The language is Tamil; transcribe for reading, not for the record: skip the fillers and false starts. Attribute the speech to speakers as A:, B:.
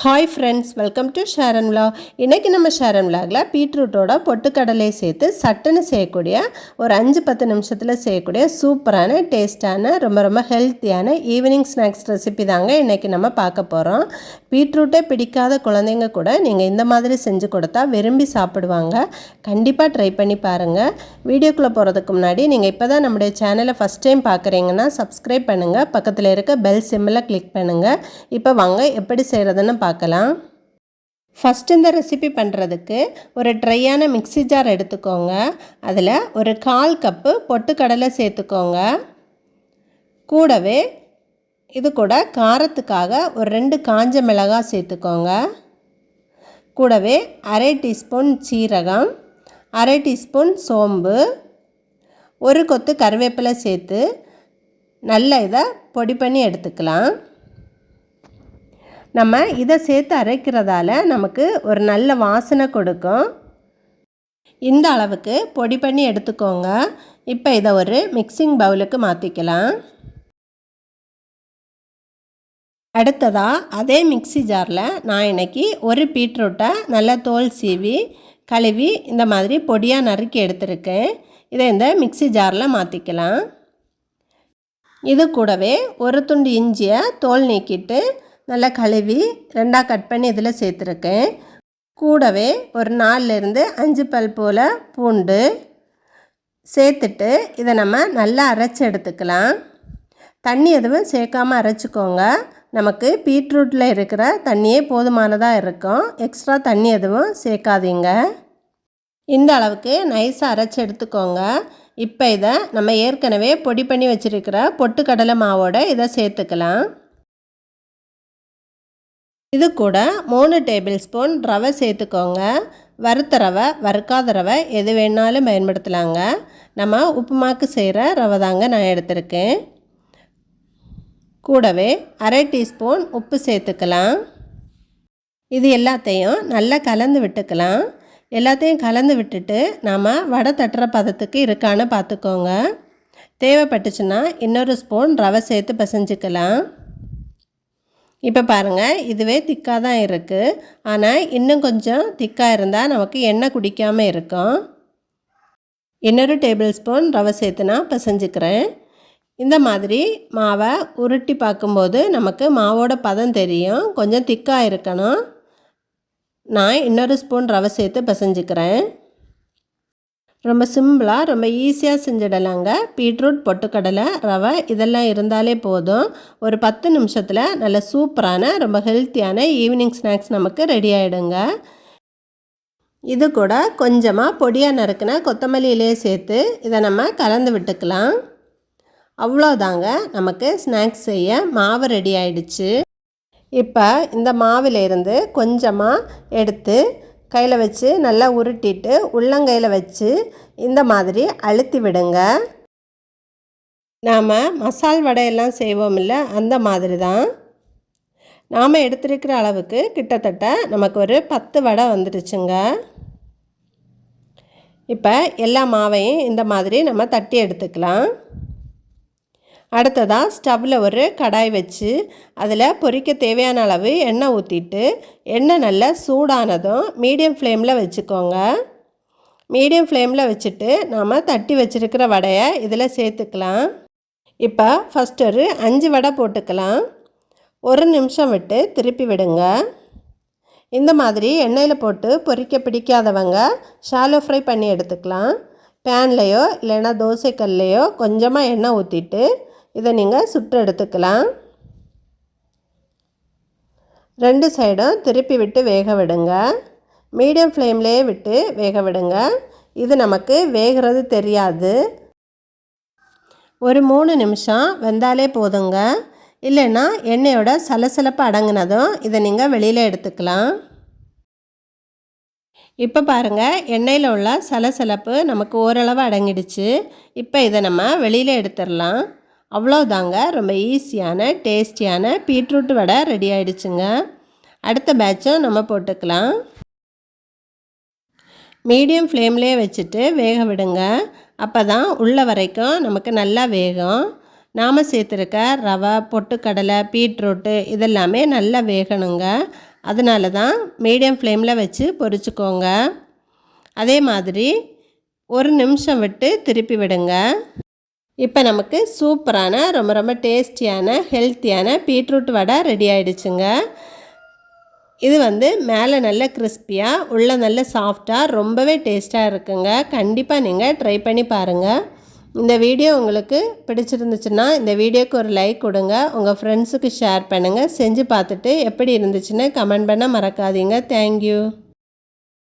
A: Hi friends, welcome to Sharon vlog. இன்றைக்கி நம்ம ஷேரன் விலாகில் பீட்ரூட்டோட பொட்டுக்கடலை சேர்த்து சட்டுன்னு செய்யக்கூடிய ஒரு 5-10 நிமிஷத்தில் செய்யக்கூடிய சூப்பரான டேஸ்டான ரொம்ப ஹெல்த்தியான ஈவினிங் ஸ்நாக்ஸ் ரெசிபி தாங்க இன்றைக்கி நம்ம பார்க்க போகிறோம். பீட்ரூட்டே பிடிக்காத குழந்தைங்க கூட நீங்கள் இந்த மாதிரி செஞ்சு கொடுத்தா விரும்பி சாப்பிடுவாங்க. கண்டிப்பாக ட்ரை பண்ணி பாருங்கள். வீடியோக்குள்ளே போகிறதுக்கு முன்னாடி நீங்கள் இப்போ தான் நம்முடைய சேனலை ஃபஸ்ட் டைம் பார்க்குறீங்கன்னா சப்ஸ்கிரைப் பண்ணுங்கள், பக்கத்தில் இருக்க பெல் சிம்மில் கிளிக் பண்ணுங்கள். இப்போ வாங்க எப்படி செய்கிறதுன்னு பார்க்கலாம். ஃபஸ்ட் இந்த ரெசிபி பண்ணுறதுக்கு ஒரு ட்ரையான மிக்ஸி ஜார் எடுத்துக்கோங்க. அதில் ஒரு 1/4 கப்பு பொட்டுக்கடலை சேர்த்துக்கோங்க. கூடவே இது கூட காரத்துக்காக ஒரு 2 காஞ்ச மிளகாய் சேர்த்துக்கோங்க. கூடவே 1/2 டீஸ்பூன் சீரகம், 1/2 டீஸ்பூன் சோம்பு, ஒரு கொத்து கருவேப்பிலை சேர்த்து நல்லா இதை பொடி பண்ணி எடுத்துக்கலாம். நம்ம இதை சேர்த்து அரைக்கிறதால நமக்கு ஒரு நல்ல வாசனை கொடுக்கும். இந்த அளவுக்கு பொடி பண்ணி எடுத்துக்கோங்க. இப்போ இதை ஒரு மிக்சிங் பவுலுக்கு மாற்றிக்கலாம். அடுத்ததாக அதே மிக்ஸி ஜாரில் நான் இன்றைக்கி ஒரு பீட்ரூட்டை நல்லா தோல் சீவி கழுவி இந்த மாதிரி பொடியாக நறுக்கி எடுத்துருக்கேன். இதை இந்த மிக்ஸி ஜாரில் மாற்றிக்கலாம். இது கூடவே ஒரு துண்டு இஞ்சியை தோல் நீக்கிட்டு நல்லா கழுவி 2ஆக கட் பண்ணி இதில் சேர்த்துருக்கேன். கூடவே ஒரு 4லேருந்து 5 பல் போல் பூண்டு சேர்த்துட்டு இதை நம்ம நல்லா அரைச்சி எடுத்துக்கலாம். தண்ணி எதுவும் சேர்க்காமல் அரைச்சிக்கோங்க. நமக்கு பீட்ரூட்டில் இருக்கிற தண்ணியே போதுமானதாக இருக்கும். எக்ஸ்ட்ரா தண்ணி எதுவும் சேர்க்காதீங்க. இந்த அளவுக்கு நைஸாக அரைச்சி எடுத்துக்கோங்க. இப்போ இதை நம்ம ஏற்கனவே பொடி பண்ணி வச்சுருக்கிற பொட்டுக்கடலை மாவோடு இதை சேர்த்துக்கலாம். இது கூட 3 டேபிள் ஸ்பூன் ரவை சேர்த்துக்கோங்க. வறுத்த ரவை, வறுக்காத ரவை எது வேணாலும் பயன்படுத்தலாங்க. நம்ம உப்புமாக்கு செய்கிற ரவை தாங்க நான் எடுத்திருக்கேன். கூடவே 1/2 டீஸ்பூன் உப்பு சேர்த்துக்கலாம். இது எல்லாத்தையும் நல்லா கலந்து விட்டுக்கலாம். எல்லாத்தையும் கலந்து விட்டுட்டு நாம் வடை தட்டுற பதத்துக்கு இருக்கான்னு பார்த்துக்கோங்க. தேவைப்பட்டுச்சுன்னா இன்னொரு ஸ்பூன் ரவை சேர்த்து பிசைஞ்சிக்கலாம். இப்போ பாருங்கள், இதுவே திக்காக தான் இருக்குது. ஆனால் இன்னும் கொஞ்சம் திக்காக இருந்தால் நமக்கு எண்ணெய் குடிக்காமல் இருக்கும். இன்னொரு டேபிள் ஸ்பூன் ரவை சேர்த்து நான் பிசைஞ்சிக்கிறேன். இந்த மாதிரி மாவை உருட்டி பார்க்கும்போது நமக்கு மாவோட பதம் தெரியும். கொஞ்சம் திக்காக இருக்கணும். நான் இன்னொரு ஸ்பூன் ரவை சேர்த்து பிசைஞ்சிக்கிறேன். ரொம்ப சிம்பிளாக ரொம்ப ஈஸியாக செஞ்சிடலாங்க. பீட்ரூட், பொட்டுக்கடலை, ரவை இதெல்லாம் இருந்தாலே போதும். ஒரு 10 நிமிஷத்தில் நல்ல சூப்பரான ரொம்ப ஹெல்த்தியான ஈவினிங் ஸ்நாக்ஸ் நமக்கு ரெடி ஆகிடுங்க. இது கூட கொஞ்சமாக பொடியாக நறுக்கின கொத்தமல்லியிலே சேர்த்து இதை நம்ம கலந்து விட்டுக்கலாம். அவ்வளோதாங்க, நமக்கு ஸ்நாக்ஸ் செய்ய மாவு ரெடி ஆகிடுச்சு. இப்போ இந்த மாவிலேருந்து கொஞ்சமாக எடுத்து கையில் வச்சு நல்லா உருட்டிட்டு உள்ளங்கையில் வச்சு இந்த மாதிரி அழுத்தி விடுங்க. நாம் மசால் வடையெல்லாம் செய்வோம் இல்லை, அந்த மாதிரி தான். நாம் எடுத்துருக்கிற அளவுக்கு கிட்டத்தட்ட நமக்கு ஒரு 10 வடை வந்துடுச்சுங்க. இப்போ எல்லா மாவையும் இந்த மாதிரி நம்ம தட்டி எடுத்துக்கலாம். அடுத்ததாக ஸ்டவ்வில் ஒரு கடாய் வச்சு அதில் பொரிக்க தேவையான அளவு எண்ணெய் ஊற்றிட்டு எண்ணெய் நல்லா சூடானதும் மீடியம் ஃப்ளேமில் வச்சுக்கோங்க. மீடியம் ஃப்ளேமில் வச்சுட்டு நாம் தட்டி வச்சுருக்கிற வடையை இதில் சேர்த்துக்கலாம். இப்போ ஃபஸ்ட் ஒரு 5 வடை போட்டுக்கலாம். 1 நிமிஷம் விட்டு திருப்பி விடுங்க. இந்த மாதிரி எண்ணெயில் போட்டு பொரிக்க பிடிக்காதவங்க ஷாலோ ஃப்ரை பண்ணி எடுத்துக்கலாம். பேன்லேயோ இல்லைன்னா தோசைக்கல்லையோ கொஞ்சமாக எண்ணெய் ஊற்றிட்டு இதை நீங்கள் சுட்டு எடுத்துக்கலாம். 2 சைடும் திருப்பி விட்டு வேக விடுங்க. மீடியம் ஃப்ளேம்லேயே விட்டு வேக விடுங்க. இது நமக்கு வேகிறது தெரியாது. ஒரு 3 நிமிஷம் வெந்தாலே போதுங்க. இல்லைன்னா எண்ணெயோட சலசலப்பு அடங்கினதும் இதை நீங்கள் வெளியில் எடுத்துக்கலாம். இப்போ பாருங்கள், எண்ணெயில் உள்ள சலசலப்பு நமக்கு ஓரளவு அடங்கிடுச்சு. இப்போ இதை நம்ம வெளியில் எடுத்துடலாம். அவ்வளோதாங்க, ரொம்ப ஈஸியான டேஸ்டியான பீட்ரூட் வடை ரெடி ஆகிடுச்சுங்க. அடுத்த பேட்சும் நம்ம போட்டுக்கலாம். மீடியம் ஃப்ளேம்லேயே வச்சுட்டு வேக விடுங்க. அப்போ தான் உள்ள வரைக்கும் நமக்கு நல்லா வேகும். நாம் சேர்த்துருக்க ரவை, பொட்டுக்கடலை, பீட்ரூட்டு இதெல்லாமே நல்லா வேகணுங்க. அதனால தான் மீடியம் ஃப்ளேமில் வச்சு பொரிச்சுக்கோங்க. அதே மாதிரி 1 நிமிஷம் விட்டு திருப்பி விடுங்க. இப்போ நமக்கு சூப்பரான ரொம்ப ரொம்ப டேஸ்டியான ஹெல்த்தியான பீட்ரூட் வடை ரெடி ஆகிடுச்சுங்க. இது மேலே நல்ல கிறிஸ்பியாக உள்ள நல்ல சாஃப்டாக ரொம்பவே டேஸ்ட்டாக இருக்குங்க. கண்டிப்பாக நீங்கள் ட்ரை பண்ணி பாருங்கள். இந்த வீடியோ உங்களுக்கு பிடிச்சிருந்துச்சுன்னா இந்த வீடியோக்கு ஒரு லைக் கொடுங்க. உங்கள் ஃப்ரெண்ட்ஸுக்கு ஷேர் பண்ணுங்கள். செஞ்சு பார்த்துட்டு எப்படி இருந்துச்சுன்னு கமெண்ட் பண்ண மறக்காதீங்க. தேங்க்யூ.